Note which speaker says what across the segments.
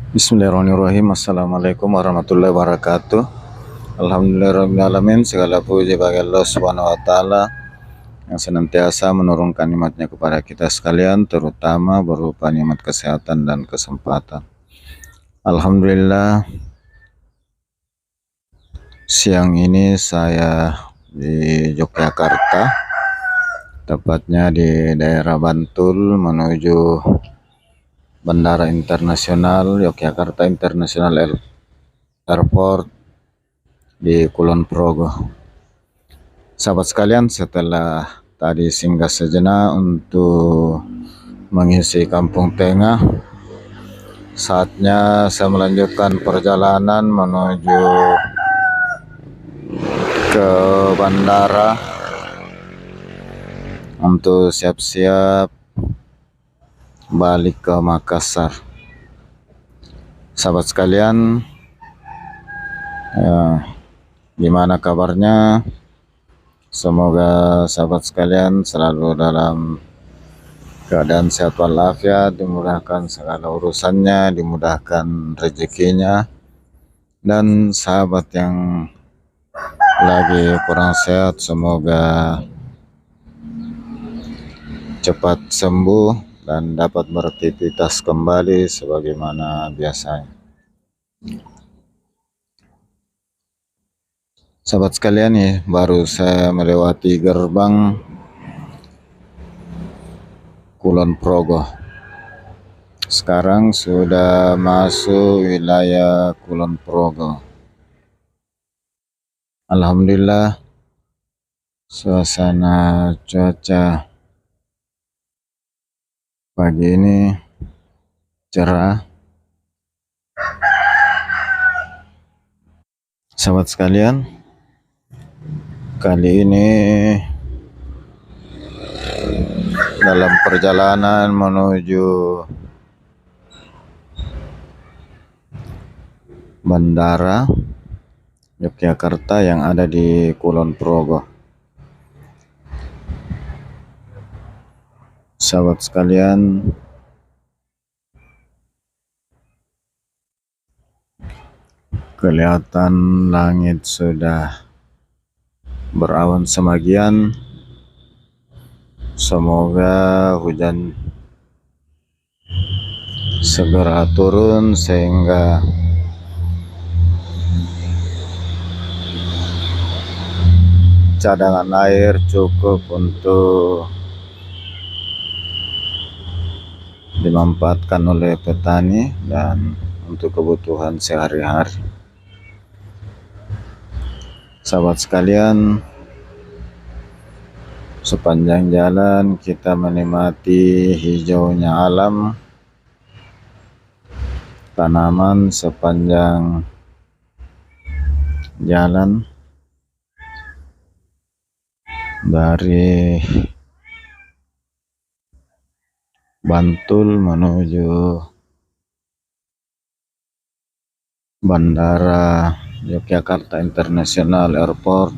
Speaker 1: Bismillahirrahmanirrahim. Assalamualaikum warahmatullahi wabarakatuh. Alhamdulillahirrahmanirrahim. Segala puji bagi Allah Subhanahu wa Ta'ala yang senantiasa menurunkan nikmatnya kepada kita sekalian, terutama berupa nikmat kesehatan dan kesempatan. Alhamdulillah, siang ini saya di Yogyakarta, tepatnya di daerah Bantul menuju Bandara Internasional Yogyakarta International Airport di Kulon Progo. Sahabat sekalian, setelah tadi singgah sejenak untuk mengisi Kampung Tengah, saatnya saya melanjutkan perjalanan menuju ke bandara untuk siap-siap balik ke Makassar. Sahabat sekalian, gimana kabarnya? Semoga sahabat sekalian selalu dalam keadaan sehat walafiat, dimudahkan segala urusannya, dimudahkan rezekinya. Dan sahabat yang lagi kurang sehat, semoga cepat sembuh dan dapat beraktivitas kembali sebagaimana biasanya. Sahabat sekalian, nih baru saya melewati gerbang Kulon Progo. Sekarang sudah masuk wilayah Kulon Progo. Alhamdulillah, suasana cuaca pagi ini cerah. Sahabat sekalian, kali ini dalam perjalanan menuju Bandara Yogyakarta yang ada di Kulon Progo. Sahabat sekalian, kelihatan langit sudah berawan semagian. Semoga hujan segera turun sehingga cadangan air cukup untuk dimanfaatkan oleh petani dan untuk kebutuhan sehari-hari. Sahabat sekalian, sepanjang jalan kita menikmati hijaunya alam, tanaman sepanjang jalan dari Bantul menuju Bandara Yogyakarta International Airport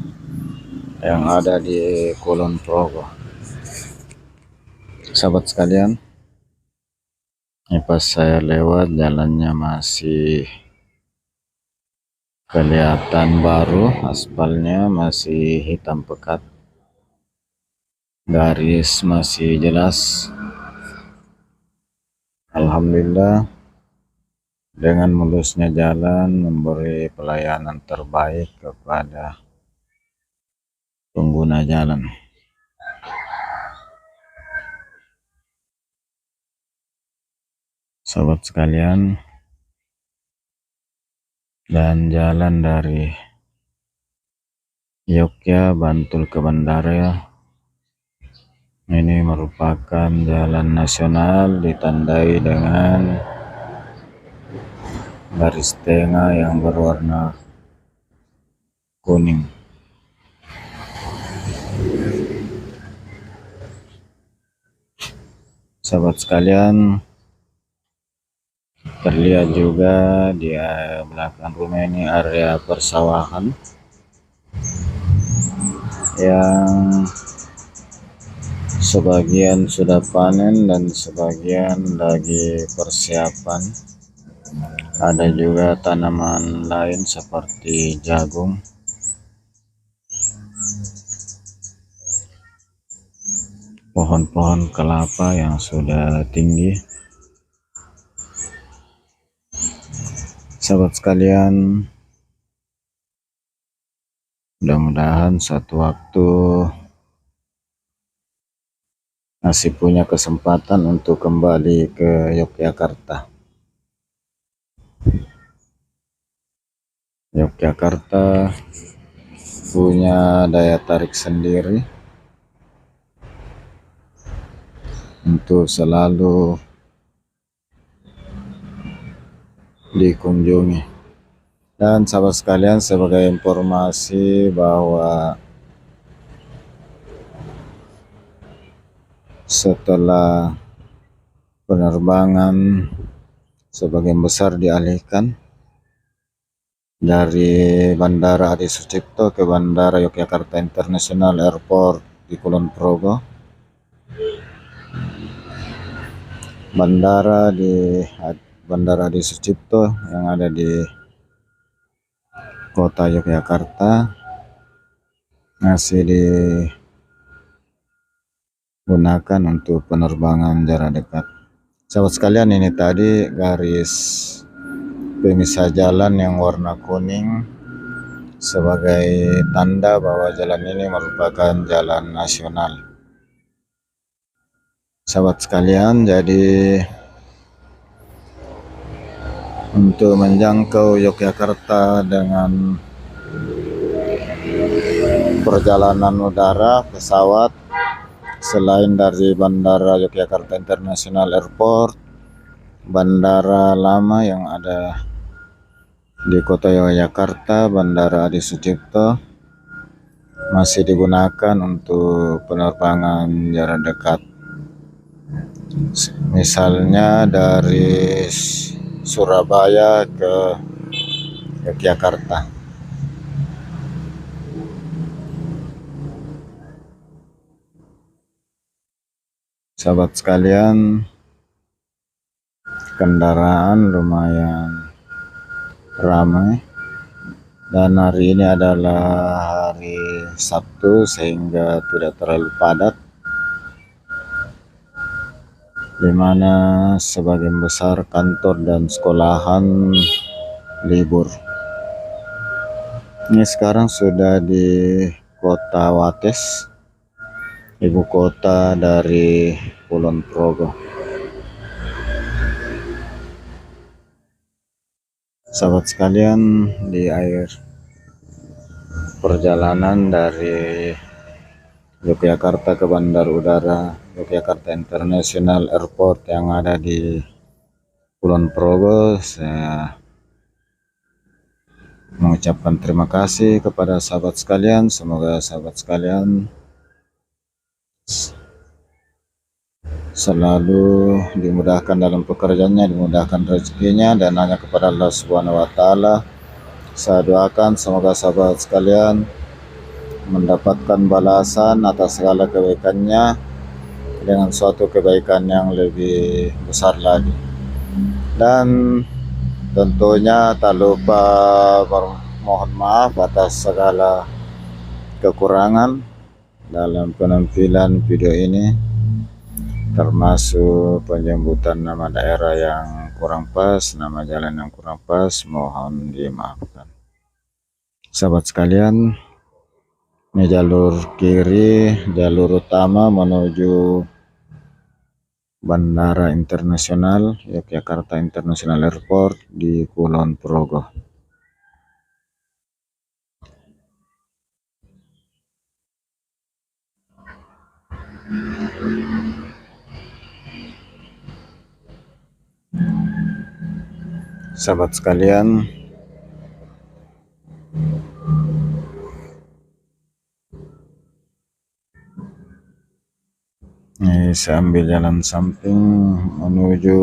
Speaker 1: yang ada di Kulon Progo. Sahabat sekalian, pas saya lewat jalannya masih kelihatan baru, aspalnya masih hitam pekat, garis masih jelas. Alhamdulillah, dengan mulusnya jalan memberi pelayanan terbaik kepada pengguna jalan. Sahabat sekalian, dan jalan dari Yogyakarta Bantul ke Bandara ini merupakan jalan nasional ditandai dengan garis tengah yang berwarna kuning. Sahabat sekalian, terlihat juga di belakang rumah ini area persawahan yang sebagian sudah panen dan sebagian lagi persiapan Ada juga tanaman lain seperti jagung, pohon-pohon kelapa yang sudah tinggi. Sahabat sekalian, mudah-mudahan suatu waktu masih punya kesempatan untuk kembali ke Yogyakarta. Yogyakarta punya daya tarik sendiri untuk selalu dikunjungi. Dan sahabat sekalian, sebagai informasi bahwa setelah penerbangan sebagian besar dialihkan dari Bandara Adi Sucipto ke Bandara Yogyakarta International Airport di Kulon Progo, Bandara Adi Sucipto yang ada di kota Yogyakarta masih digunakan untuk penerbangan jarak dekat. Sahabat sekalian, ini tadi garis pemisah jalan yang warna kuning sebagai tanda bahwa jalan ini merupakan jalan nasional. Sahabat sekalian, jadi untuk menjangkau Yogyakarta dengan perjalanan udara pesawat, selain dari Bandara Yogyakarta International Airport, bandara lama yang ada di kota Yogyakarta, Bandara Adi Sucipto, masih digunakan untuk penerbangan jarak dekat. Misalnya dari Surabaya ke Yogyakarta. Sahabat sekalian, kendaraan lumayan ramai, dan hari ini adalah hari Sabtu sehingga tidak terlalu padat, di mana sebagian besar kantor dan sekolahan libur. Ini sekarang sudah di Kota Wates, ibu kota dari Kulon Progo. Sahabat sekalian, di akhir perjalanan dari Yogyakarta ke Bandar Udara Yogyakarta International Airport yang ada di Kulon Progo, saya mengucapkan terima kasih kepada sahabat sekalian. Semoga sahabat sekalian selalu dimudahkan dalam pekerjaannya, dimudahkan rezekinya, dan hanya kepada Allah Subhanahu wa Ta'ala saya doakan semoga sahabat sekalian mendapatkan balasan atas segala kebaikannya dengan suatu kebaikan yang lebih besar lagi. Dan tentunya tak lupa mohon maaf atas segala kekurangan dalam penampilan video ini, termasuk penyebutan nama daerah yang kurang pas, nama jalan yang kurang pas, mohon dimaafkan. Sahabat sekalian, ini jalur kiri, jalur utama menuju Bandara Internasional Yogyakarta International Airport di Kulon Progo. Sahabat sekalian, ini saya ambil jalan samping menuju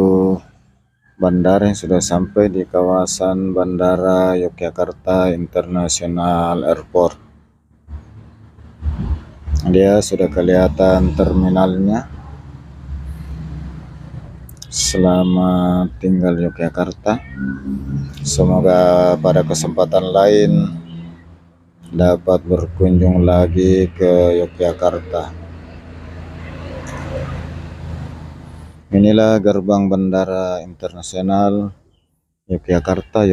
Speaker 1: bandara yang sudah sampai di kawasan Bandara Yogyakarta International Airport. Dia sudah kelihatan terminalnya. Selamat tinggal Yogyakarta. Semoga pada kesempatan lain dapat berkunjung lagi ke Yogyakarta. Inilah gerbang Bandara Internasional Yogyakarta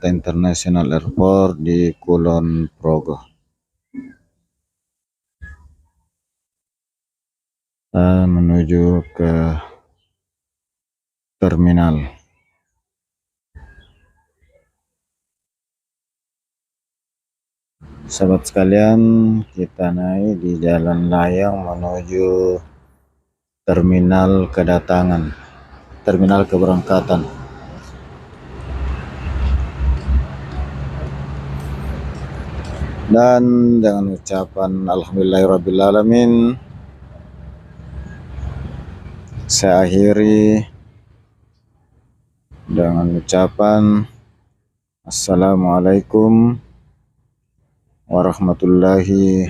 Speaker 1: International Airport di Kulon Progo. Kita menuju ke terminal. Sahabat sekalian, kita naik di jalan layang menuju terminal kedatangan, terminal keberangkatan. Dan dengan ucapan alhamdulillahirrabbilalamin, saya akhiri dengan ucapan assalamualaikum warahmatullahi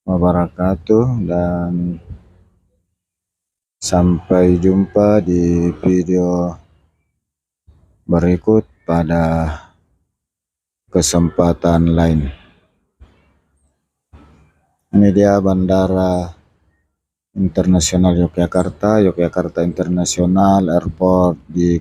Speaker 1: wabarakatuh, dan sampai jumpa di video berikut pada kesempatan lain. Ini dia Bandara Internasional Yogyakarta International Airport di